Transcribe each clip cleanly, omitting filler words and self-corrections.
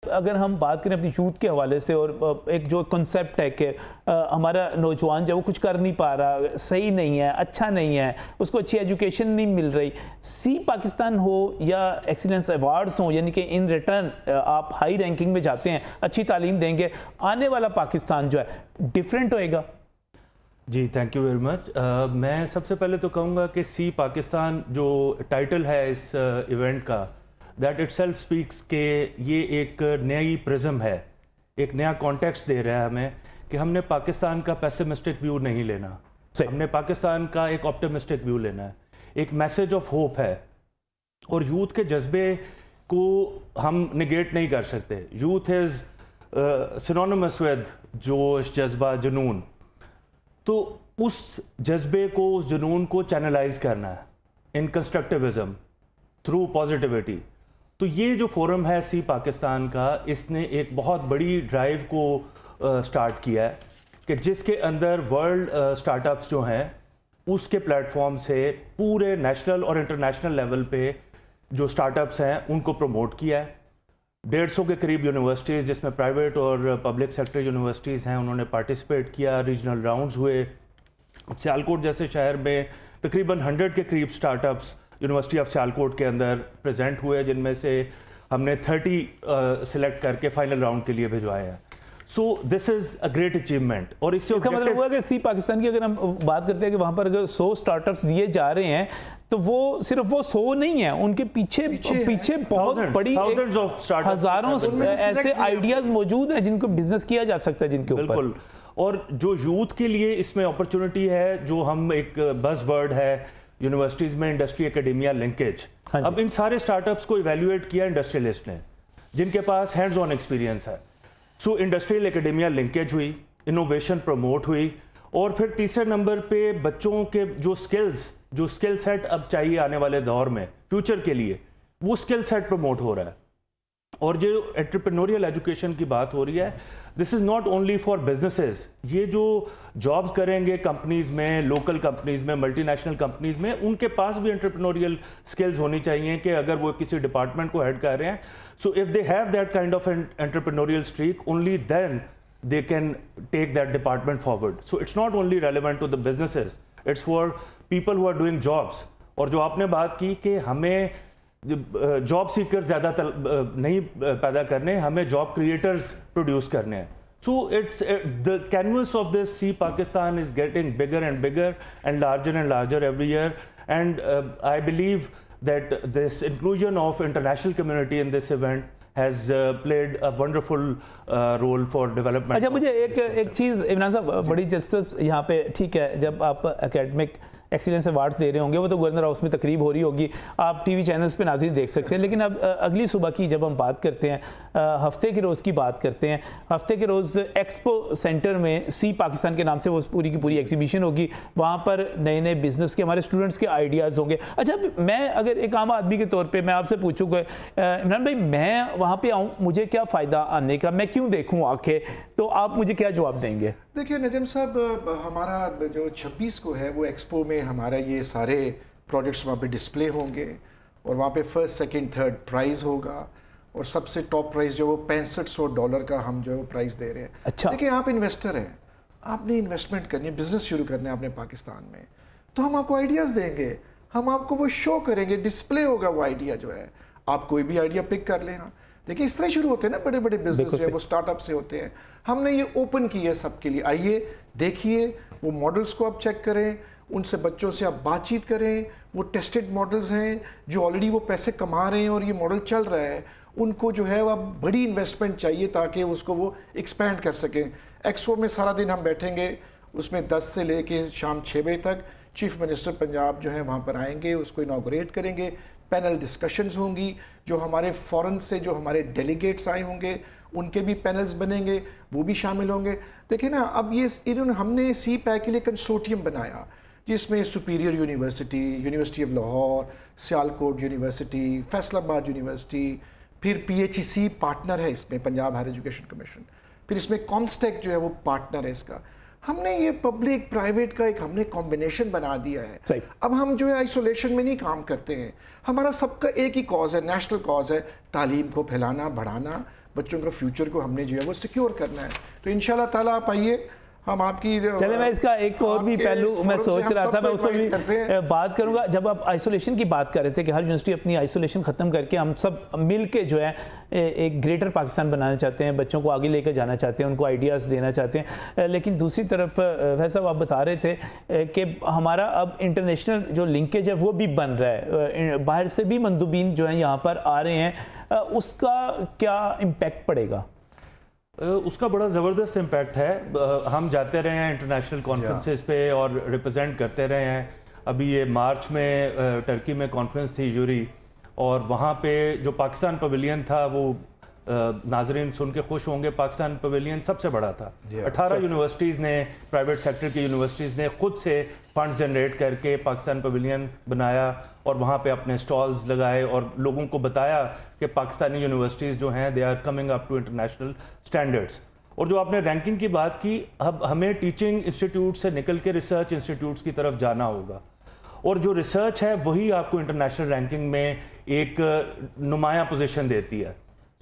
اگر ہم بات کریں اپنی یوتھ کے حوالے سے اور ایک جو کنسیپٹ ہے کہ ہمارا نوجوان جو ہے وہ کچھ کر نہیں پا رہا، صحیح نہیں ہے، اچھا نہیں ہے، اس کو اچھی ایجوکیشن نہیں مل رہی، سی پاکستان ہو یا ایکسیلنس ایوارڈز ہوں، یعنی کہ ان ریٹرن آپ ہائی رینکنگ میں جاتے ہیں، اچھی تعلیم دیں گے، آنے والا پاکستان جو ہے ڈیفرنٹ ہوئے گا؟ جی تھینک یو ویری مچ. میں سب سے پہلے تو کہوں گا کہ سی پاکستان جو ٹائٹل ہے اس ایونٹ کا، دیٹ اٹ سیلف اسپیکس کہ یہ ایک نئی پرزم ہے، ایک نیا کانٹیکسٹ دے رہا ہے ہمیں کہ ہم نے پاکستان کا پیسمسٹک ویو نہیں لینا، ہم نے پاکستان کا ایک آپٹمسٹک ویو لینا ہے. ایک میسج آف ہوپ ہے اور یوتھ کے جذبے کو ہم نگیٹ نہیں کر سکتے. یوتھ از سنونیمس ود جوش، جذبہ، جنون. تو اس جذبے کو، اس جنون کو چینلائز کرنا ہے ان کنسٹرکٹیوزم تھرو پازیٹیوٹی. تو یہ جو فورم ہے سی پاکستان کا، اس نے ایک بہت بڑی ڈرائیو کو سٹارٹ کیا ہے کہ جس کے اندر ورلڈ سٹارٹ اپس جو ہیں اس کے پلیٹ فارم سے پورے نیشنل اور انٹرنیشنل لیول پہ جو سٹارٹ اپس ہیں ان کو پروموٹ کیا ہے. 150 کے قریب یونیورسٹیز جس میں پرائیویٹ اور پبلک سیکٹر یونیورسٹیز ہیں انہوں نے پارٹیسپیٹ کیا. ریجنل راؤنڈز ہوئے. سیالکوٹ جیسے شہر میں تقریباً 100 کے قریب start ups university of Sialkot کے اندر پریزنٹ ہوئے، جن میں سے ہم نے 30 سلیکٹ کر کے فائنل راؤنڈ کے لیے بھجوایا. سو دس از اے گریٹ اچیومنٹ. اور اس کا مطلب ہوا کہ سی پاکستان کی اگر ہم بات کرتے ہیں کہ وہاں پر اگر 100 سٹارٹ اپس دیے جا رہے ہیں تو وہ صرف وہ 100 نہیں ہیں، ان کے پیچھے بہت بڑی ہزاروں ایسے آئیڈیاز موجود ہیں جن کو بزنس کیا جا سکتا ہے، جن کے اوپر. بالکل. اور جو یوتھ کے لیے اس میں اپرچونٹی ہے، جو ہم ایک بز ورڈ ہے یونیورسٹیز میں انڈسٹری اکیڈیمیا لنکیج. اب ان سارے سٹارٹ اپس کو ایویلویٹ کیا انڈسٹریلسٹ نے جن کے پاس ہینڈز آن ایکسپیرینس ہے. سو انڈسٹریل اکیڈیمیا لنکیج ہوئی، انوویشن پروموٹ ہوئی، اور پھر تیسرے نمبر پہ بچوں کے جو اسکل سیٹ اب چاہیے آنے والے دور میں فیوچر کے لیے، وہ اسکل سیٹ پروموٹ ہو رہا ہے. اور جو انٹرپرینوریل ایجوکیشن کی بات ہو رہی ہے، this is not only for businesses. یہ جو جابز کریں گے کمپنیز میں، لوکل کمپنیز میں، ملٹی نیشنل کمپنیز میں، ان کے پاس بھی انٹرپرینوریل اسکلز ہونی چاہیے کہ اگر وہ کسی ڈپارٹمنٹ کو ہیڈ کر رہے ہیں، so if they have that kind of entrepreneurial streak, only then they can take that department forward. So it's not only relevant to the businesses, it's for people who are doing jobs. اور جو آپ نے بات کی کہ ہمیں job سیکر زیادہ نہیں پیدا کرنے، ہمیں جاب کریٹرز پروڈیوس کرنے ہیں. So it's the canvas of this See Pakistan is getting bigger and bigger and larger every year. And I believe that this inclusion of international community in this event has played a wonderful role for development. اچھا مجھے ایک چیز عمران صاحب بڑی دلچسپ یہاں پہ، ٹھیک ہے جب آپ اکیڈمک ایکسیلنس ایوارڈز دے رہے ہوں گے وہ تو گورنر ہاؤس میں تقریب ہو رہی ہوگی، آپ ٹی وی چینلز پہ ناظرین دیکھ سکتے ہیں. لیکن اب اگلی صبح کی جب ہم بات کرتے ہیں، ہفتے کے روز کی بات کرتے ہیں، ہفتے کے روز ایکسپو سینٹر میں سی پاکستان کے نام سے وہ پوری کی پوری ایگزیبیشن ہوگی. وہاں پر نئے نئے بزنس کے، ہمارے اسٹوڈنٹس کے آئیڈیاز ہوں گے. اچھا میں اگر ایک عام آدمی کے طور پہ میں آپ سے پوچھوں کہ عمران بھائی میں وہاں پہ آؤں، مجھے کیا فائدہ آنے کا، میں کیوں دیکھوں آ کے، تو آپ مجھے کیا جواب دیں گے؟ دیکھیے نجم صاحب، ہمارا جو 26 کو ہے وہ ایکسپو میں ہمارا یہ سارے پروجیکٹس وہاں پہ ڈسپلے ہوں گے، اور وہاں پہ فرسٹ سیکنڈ تھرڈ پرائز ہوگا، اور سب سے ٹاپ پرائز جو وہ $6500 کا ہم جو ہے وہ پرائز دے رہے ہیں. اچھا دیکھیں آپ انویسٹر ہیں، آپ نے انویسٹمنٹ کرنی ہے، بزنس شروع کرنا ہے آپ نے پاکستان میں، تو ہم آپ کو آئیڈیاز دیں گے، ہم آپ کو وہ شو کریں گے، ڈسپلے ہوگا وہ آئیڈیا جو ہے. آپ کوئی بھی آئیڈیا پک کر لیں. ہاں دیکھیں اس طرح شروع ہوتے ہیں نا بڑے بڑے بزنس جو ہے وہ سٹارٹ اپ سے ہوتے ہیں. ہم نے یہ اوپن کی ہے سب کے لیے. آئیے دیکھیے وہ ماڈلز کو آپ چیک کریں، ان سے بچوں سے آپ بات چیت کریں. وہ ٹیسٹڈ ماڈلز ہیں جو آلریڈی وہ پیسے کما رہے ہیں اور یہ ماڈل چل رہا ہے. ان کو جو ہے وہ بڑی انویسٹمنٹ چاہیے تاکہ اس کو وہ ایکسپینڈ کر سکیں. ایکسپو میں سارا دن ہم بیٹھیں گے، اس میں 10 سے لے کے شام 6 بجے تک چیف منسٹر پنجاب جو ہیں وہاں پر آئیں گے، اس کو انوگریٹ کریں گے. پینل ڈسکشنز ہوں گی، جو ہمارے فورن سے جو ہمارے ڈیلیگیٹس آئے ہوں گے ان کے بھی پینلز بنیں گے، وہ بھی شامل ہوں گے. دیکھیں نا اب یہ ہم نے سی پیک کے لیے کنسورٹیم بنایا جس میں superior university, university of Lahore, Sialkot university, Faisal آباد یونیورسٹی، پھر PHEC پارٹنر ہے اس میں، پنجاب ہائر ایجوکیشن کمیشن، پھر اس میں کامسٹیک جو ہے وہ پارٹنر ہے اس کا. ہم نے یہ پبلک پرائیویٹ کا ایک ہم نے کمبینیشن بنا دیا ہے. اب ہم جو ہے آئسولیشن میں نہیں کام کرتے ہیں، ہمارا سب کا ایک ہی کاز ہے، نیشنل کاز ہے، تعلیم کو پھیلانا، بڑھانا، بچوں کا فیوچر کو ہم نے جو ہے وہ سیکیور کرنا ہے. تو انشاءاللہ تعالیٰ آپ آئیے, ہم آپ کی چلے میں اس کا ایک اور بھی پہلو میں سوچ رہا تھا, میں اس پر بھی بات کروں گا. جب آپ آئسولیشن کی بات کر رہے تھے کہ ہر یونیورسٹی اپنی آئسولیشن ختم کر کے ہم سب مل کے جو ہے ایک گریٹر پاکستان بنانا چاہتے ہیں, بچوں کو آگے لے کے جانا چاہتے ہیں, ان کو آئیڈیاز دینا چاہتے ہیں, لیکن دوسری طرف فیض صاحب آپ بتا رہے تھے کہ ہمارا اب انٹرنیشنل جو لنکیج ہے وہ بھی بن رہا ہے, باہر سے بھی مندوبین جو ہیں یہاں پر آ رہے ہیں, اس کا کیا امپیکٹ پڑے گا؟ اس کا بڑا زبردست امپیکٹ ہے. ہم جاتے رہے ہیں انٹرنیشنل کانفرنسز پہ اور ریپرزینٹ کرتے رہے ہیں. ابھی یہ مارچ میں ٹرکی میں کانفرنس تھی یوری, اور وہاں پہ جو پاکستان پویلین تھا وہ ناظرین سن کے خوش ہوں گے, پاکستان پویلین سب سے بڑا تھا. 18 یونیورسٹیز نے, پرائیویٹ سیکٹر کی یونیورسٹیز نے خود سے فنڈز جنریٹ کر کے پاکستان پویلین بنایا اور وہاں پہ اپنے سٹالز لگائے اور لوگوں کو بتایا کہ پاکستانی یونیورسٹیز جو ہیں they are coming up to international standards. اور جو آپ نے رینکنگ کی بات کی, اب ہمیں ٹیچنگ انسٹیٹیوٹ سے نکل کے ریسرچ انسٹیٹیوٹس کی طرف جانا ہوگا, اور جو ریسرچ ہے وہی آپ کو انٹرنیشنل رینکنگ میں ایک نمایاں پوزیشن دیتی ہے.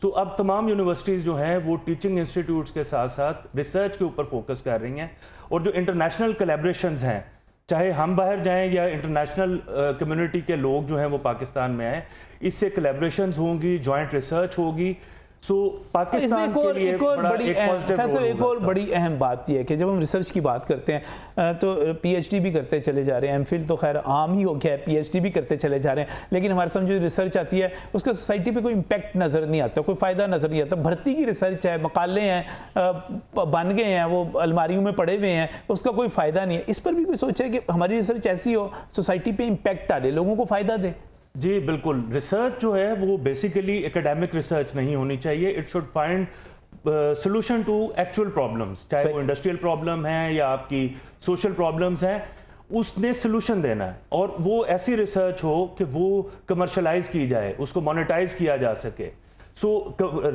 تو اب تمام یونیورسٹیز جو ہیں وہ ٹیچنگ انسٹیٹیوٹس کے ساتھ ساتھ ریسرچ کے اوپر فوکس کر رہی ہیں, اور جو انٹرنیشنل کولیبریشنز ہیں, چاہے ہم باہر جائیں یا انٹرنیشنل کمیونٹی کے لوگ جو ہیں وہ پاکستان میں آئیں, اس سے کولیبریشنز ہوں گی, جوائنٹ ریسرچ ہوگی. سو پاکستان کے لیے ایک اور بڑی اہم بات یہ ہے کہ جب ہم ریسرچ کی بات کرتے ہیں تو پی ایچ ڈی بھی کرتے چلے جا رہے ہیں, ایم فل تو خیر عام ہی ہو گیا ہے, پی ایچ ڈی بھی کرتے چلے جا رہے ہیں, لیکن ہمارے سامنے جو ریسرچ آتی ہے اس کا سوسائٹی پہ کوئی امپیکٹ نظر نہیں آتا, کوئی فائدہ نظر نہیں آتا. بھرتی کی ریسرچ ہے, مقالے ہیں بن گئے ہیں, وہ الماریوں میں پڑے ہوئے ہیں, اس کا کوئی فائدہ نہیں ہے. اس پر بھی کوئی سوچے کہ ہماری ریسرچ ایسی ہو سوسائٹی پہ امپیکٹ ڈالے, لوگوں کو فائدہ دے. جی بالکل. ریسرچ جو ہے وہ بیسیکلی ایکیڈیمک ریسرچ نہیں ہونی چاہیے. It should find solution to actual problems, چاہے وہ انڈسٹریل پرابلم ہیں یا آپ کی سوشل پرابلمس ہیں, اس نے سلوشن دینا ہے. اور وہ ایسی ریسرچ ہو کہ وہ کمرشلائز کی جائے, اس کو مانیٹائز کیا جا سکے. سو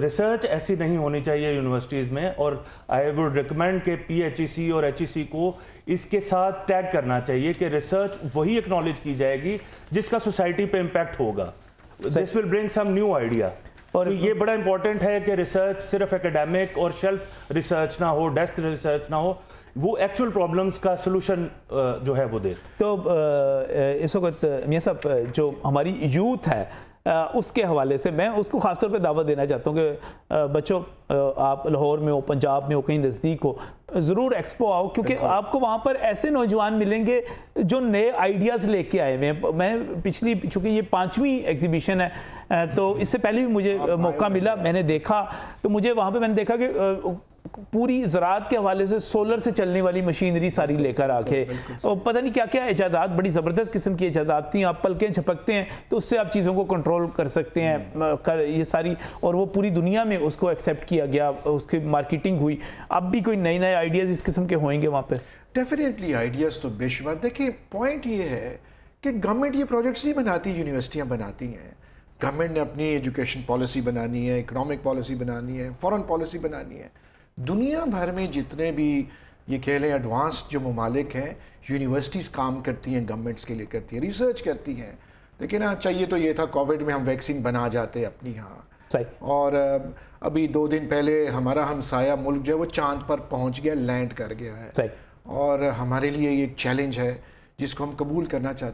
ریسرچ ایسی نہیں ہونی چاہیے یونیورسٹیز میں, اور آئی وڈ ریکمینڈ کہ پی ایچ ای سی اور ایچ ای سی کو اس کے ساتھ ٹیگ کرنا چاہیے کہ ریسرچ وہی اکنالج کی جائے گی جس کا سوسائٹی پہ امپیکٹ ہوگا. دس ول برنگ سم نیو آئیڈیا. اور یہ بڑا امپورٹنٹ ہے کہ ریسرچ صرف اکیڈیمک اور شیلف ریسرچ نہ ہو, ڈیسک ریسرچ نہ ہو, وہ ایکچوئل پرابلمس کا سلوشن جو ہے وہ دے. تو اس وقت میاں صاحب جو ہماری یوتھ ہے اس کے حوالے سے میں اس کو خاص طور پہ دعوت دینا چاہتا ہوں کہ بچوں آپ لاہور میں ہو, پنجاب میں ہو, کہیں نزدیک ہو, ضرور ایکسپو آؤ, کیونکہ آپ کو وہاں پر ایسے نوجوان ملیں گے جو نئے آئیڈیاز لے کے آئے ہوئے ہیں. میں پچھلی, چونکہ یہ 5ویں ایگزیبیشن ہے تو اس سے پہلے بھی مجھے موقع ملا, میں نے دیکھا تو مجھے وہاں پہ میں نے دیکھا کہ پوری زراعت کے حوالے سے سولر سے چلنے والی مشینری ساری لے کر آ کے, اور پتہ نہیں کیا کیا ایجادات, بڑی زبردست قسم کی ایجادات تھیں. آپ پلکیں جھپکتے ہیں تو اس سے آپ چیزوں کو کنٹرول کر سکتے ہیں, یہ ساری, اور وہ پوری دنیا میں اس کو ایکسیپٹ کیا گیا, اس کی مارکیٹنگ ہوئی. اب بھی کوئی نئے آئیڈیاز اس قسم کے ہوئیں گے وہاں پہ؟ ڈیفینیٹلی آئیڈیاز تو بے شمار. دیکھیں پوائنٹ یہ ہے کہ گورنمنٹ یہ پروجیکٹس نہیں بناتی, یونیورسٹیاں بناتی ہیں. گورنمنٹ نے اپنی ایجوکیشن پالیسی بنانی ہے, اکنامک پالیسی بنانی ہے, فورن پالیسی بنانی ہے. دنیا بھر میں جتنے بھی یہ کہہ لیں ایڈوانس جو ممالک ہیں, یونیورسٹیز کام کرتی ہیں, گورنمنٹس کے لیے کرتی ہیں, ریسرچ کرتی ہیں. لیکن چاہیے تو یہ تھا کووڈ میں ہم ویکسین بنا جاتے اپنی یہاں, اور ابھی 2 دن پہلے ہمارا ہمسایہ ملک جو ہے وہ چاند پر پہنچ گیا, لینڈ کر گیا ہے, اور ہمارے لیے یہ ایک چیلنج ہے جس کو ہم قبول کرنا چاہتے ہیں.